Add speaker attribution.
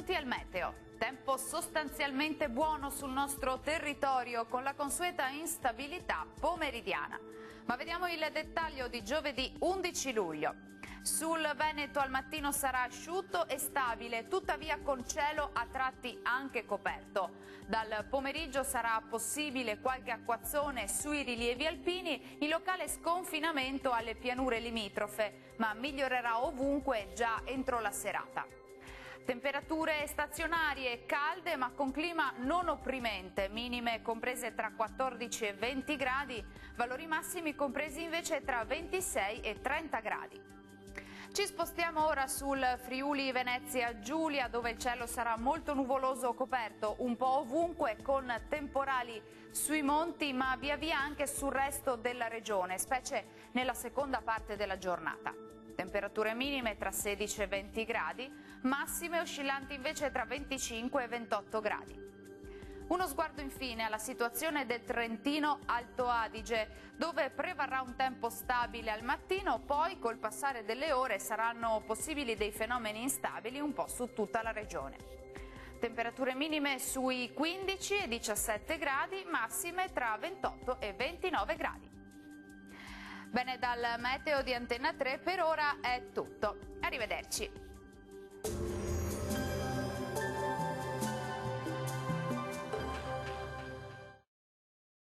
Speaker 1: Benvenuti al meteo. Tempo sostanzialmente buono sul nostro territorio con la consueta instabilità pomeridiana. Ma vediamo il dettaglio di giovedì 11 luglio. Sul Veneto al mattino sarà asciutto e stabile, tuttavia con cielo a tratti anche coperto. Dal pomeriggio sarà possibile qualche acquazzone sui rilievi alpini, in locale sconfinamento alle pianure limitrofe, ma migliorerà ovunque già entro la serata. Temperature stazionarie calde ma con clima non opprimente, minime comprese tra 14 e 20 gradi, valori massimi compresi invece tra 26 e 30 gradi. Ci spostiamo ora sul Friuli Venezia Giulia, dove il cielo sarà molto nuvoloso o coperto un po' ovunque con temporali sui monti ma via via anche sul resto della regione, specie nella seconda parte della giornata. Temperature minime tra 16 e 20 gradi, massime oscillanti invece tra 25 e 28 gradi. Uno sguardo infine alla situazione del Trentino Alto Adige, dove prevarrà un tempo stabile al mattino, poi col passare delle ore saranno possibili dei fenomeni instabili un po' su tutta la regione. Temperature minime sui 15 e 17 gradi, massime tra 28 e 29 gradi. Bene, dal meteo di Antenna 3 per ora è tutto. Arrivederci.